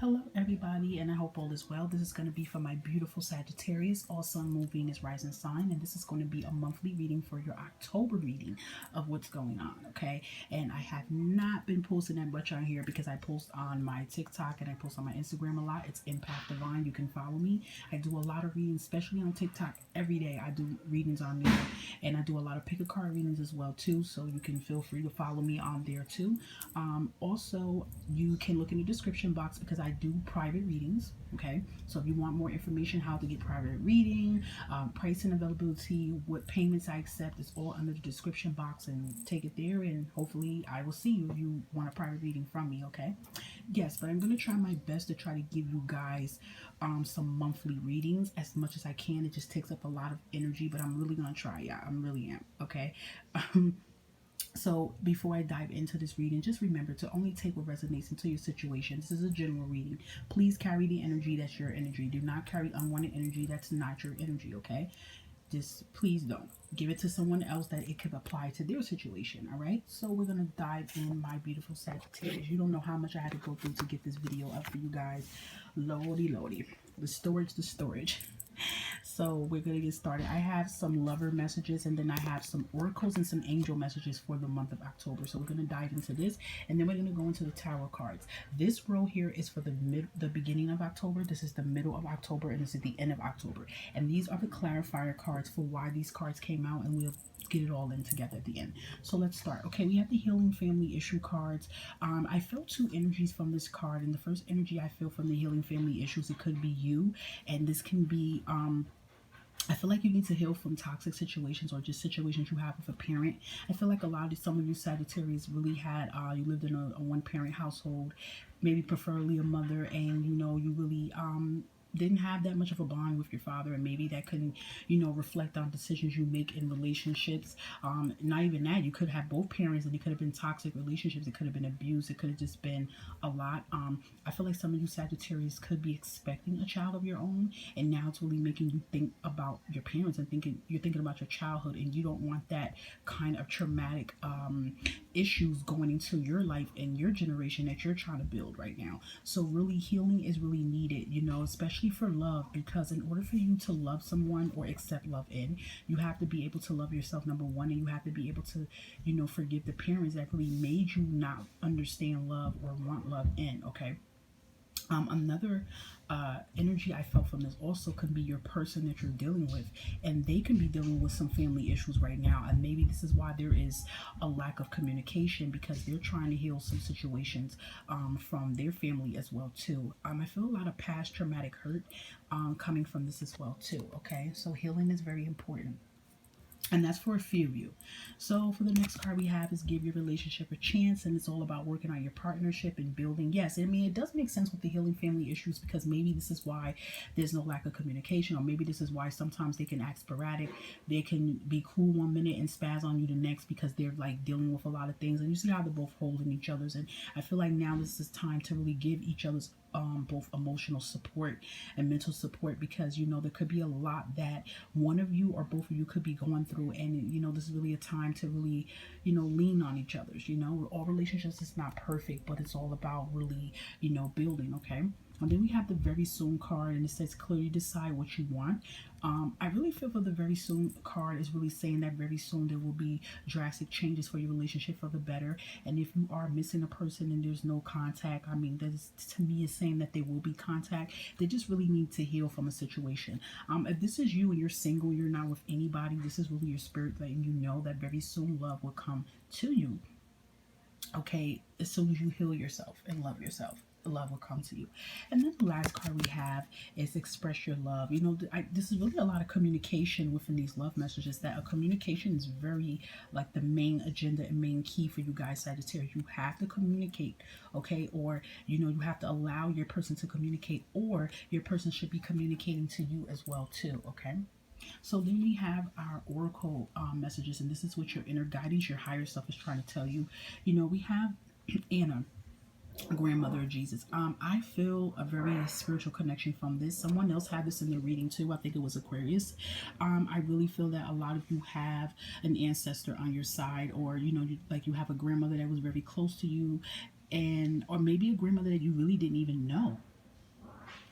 Hello, everybody, and I hope all is well. This is going to be for my beautiful Sagittarius, all Sun, Moon, Venus, Rising sign, and this is going to be a monthly reading for your October reading of what's going on, okay? And I have not been posting that much on here because I post on my TikTok and I post on my Instagram a lot. It's Impact Divine. You can follow me. I do a lot of readings, especially on TikTok. Every day I do readings on there, and I do a lot of pick a card readings as well too. So you can feel free to follow me on there too. Also, you can look in the description box because I do private readings. Okay, so if you want more information, how to get private reading, price and availability, what payments I accept, is all under the description box, and take it there. And hopefully, I will see you if you want a private reading from me. Okay, yes, but I'm gonna try my best to try to give you guys some monthly readings as much as I can. It just takes up a lot of energy, but I'm really gonna try. Yeah, I'm really am. Okay. So before I dive into this reading, just remember to only take what resonates into your situation. This is a general reading. Please carry the energy that's your energy. Do not carry unwanted energy that's not your energy, okay? Just please don't. Give it to someone else that it could apply to their situation, all right? So we're going to dive in, my beautiful Sagittarius. You don't know how much I had to go through to get this video up for you guys. Lordy, lordy. The storage. So we're going to get started. I have some lover messages, and then I have some oracles and some angel messages for the month of October. So we're going to dive into this, and then we're going to go into the tarot cards. This row here is for the beginning of October. This is the middle of October, and this is the end of October. And these are the clarifier cards for why these cards came out, and we'll get it all in together at the end. So let's start. Okay, we have the healing family issue cards. I felt two energies from this card, and the first energy I feel from the healing family issues, it could be you, and this can be I feel like you need to heal from toxic situations or just situations you have with a parent. I feel like some of you Sagittarius really had, you lived in a one-parent household, maybe preferably a mother, and you really didn't have that much of a bond with your father, and maybe that can reflect on decisions you make in relationships. Not even that, you could have both parents and it could have been toxic relationships, it could have been abuse, it could have just been a lot. I feel like some of you Sagittarius could be expecting a child of your own, and now it's really making you think about your parents and you're thinking about your childhood, and you don't want that kind of traumatic issues going into your life and your generation that you're trying to build right now. So really, healing is really needed, especially for love, because in order for you to love someone or accept love in, you have to be able to love yourself, number one, and you have to be able to forgive the parents that really made you not understand love or want love in. Okay. Another energy I felt from this also could be your person that you're dealing with, and they can be dealing with some family issues right now, and maybe this is why there is a lack of communication, because they're trying to heal some situations from their family as well too. I feel a lot of past traumatic hurt coming from this as well too. Okay, so healing is very important. And that's for a few of you. So for the next card we have is give your relationship a chance, and it's all about working on your partnership and building. Yes, I mean, it does make sense with the healing family issues, because maybe this is why there's no lack of communication, or maybe this is why sometimes they can act sporadic. They can be cool one minute and spaz on you the next, because they're like dealing with a lot of things, and you see how they're both holding each other's. And I feel like now this is time to really give each other's both emotional support and mental support, because there could be a lot that one of you or both of you could be going through, and this is really a time to really lean on each other's. All relationships is not perfect, but it's all about really building. Okay. And then we have the very soon card, and it says clearly decide what you want. I really feel for the very soon card is really saying that very soon there will be drastic changes for your relationship for the better. And if you are missing a person and there's no contact, I mean, that is, to me, is saying that there will be contact. They just really need to heal from a situation. If this is you and you're single, you're not with anybody, this is really your spirit letting you know that very soon love will come to you. Okay, as soon as you heal yourself and love yourself, love will come to you. And then the last card we have is express your love. This is really a lot of communication within these love messages, that a communication is very like the main agenda and main key for you guys Sagittarius. You have to communicate, okay? Or you have to allow your person to communicate, or your person should be communicating to you as well too. Okay. So then we have our oracle messages, and this is what your inner guidance, your higher self is trying to tell you. We have Anna, grandmother of Jesus. I feel a very spiritual connection from this. Someone else had this in their reading too. I think it was Aquarius. I really feel that a lot of you have an ancestor on your side, or you have a grandmother that was very close to you, or maybe a grandmother that you really didn't even know.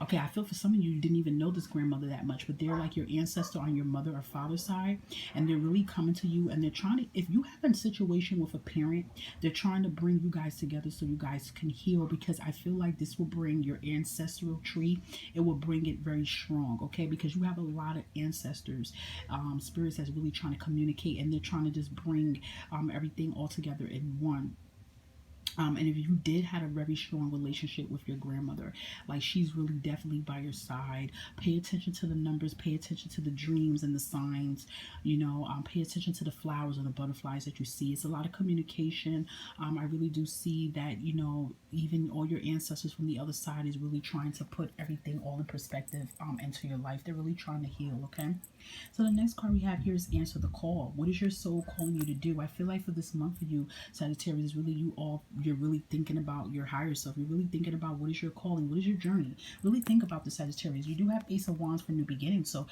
Okay, I feel for some of you, you didn't even know this grandmother that much, but they're like your ancestor on your mother or father's side, and they're really coming to you, and they're trying to, if you have a situation with a parent, they're trying to bring you guys together so you guys can heal, because I feel like this will bring your ancestral tree, it will bring it very strong, okay, because you have a lot of ancestors, spirits that's really trying to communicate, and they're trying to just bring everything all together in one. And if you did had a very strong relationship with your grandmother, like she's really definitely by your side. Pay attention to the numbers, pay attention to the dreams and the signs, pay attention to the flowers and the butterflies that you see. It's a lot of communication. I really do see that, even all your ancestors from the other side is really trying to put everything all in perspective into your life. They're really trying to heal, okay? So the next card we have here is answer the call. What is your soul calling you to do? I feel like for this month for you, Sagittarius, is really you're really thinking about your higher self. You're really thinking about what is your calling, what is your journey. Really think about the Sagittarius. You do have Ace of Wands for new beginnings, so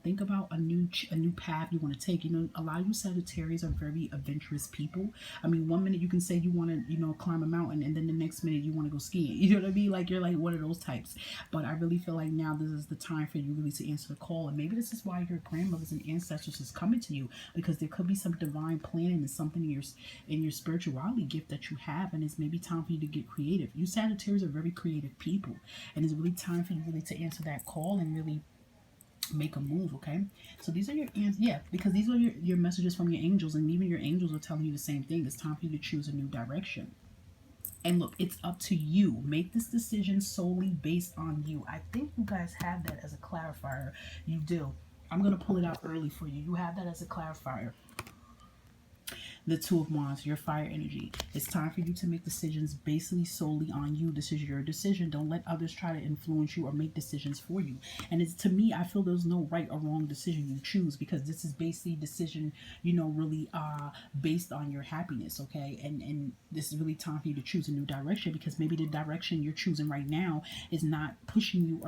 think about a new path you want to take. A lot of you Sagittarius are very adventurous people. I mean, one minute you can say you want to climb a mountain, and then the next minute you want to go skiing. You know what I mean? Like you're like one of those types. But I really feel like now this is the time for you really to answer the call, and maybe this is why your grandmothers and ancestors is coming to you, because there could be some divine planning and something in your spirituality gift that you have, and it's maybe time for you to get creative. You Sagittarius are very creative people, and it's really time for you really to answer that call and really make a move. Okay, so these are your because these are your messages from your angels, and even your angels are telling you the same thing. It's time for you to choose a new direction. And look, it's up to you. Make this decision solely based on you. I think you guys have that as a clarifier. You do. I'm going to pull it out early for you. You have that as a clarifier. The Two of Wands, your fire energy. It's time for you to make decisions basically solely on you. This is your decision. Don't let others try to influence you or make decisions for you. And it's, to me, I feel there's no right or wrong decision you choose, because this is basically decision, really based on your happiness, okay? And this is really time for you to choose a new direction, because maybe the direction you're choosing right now is not pushing you or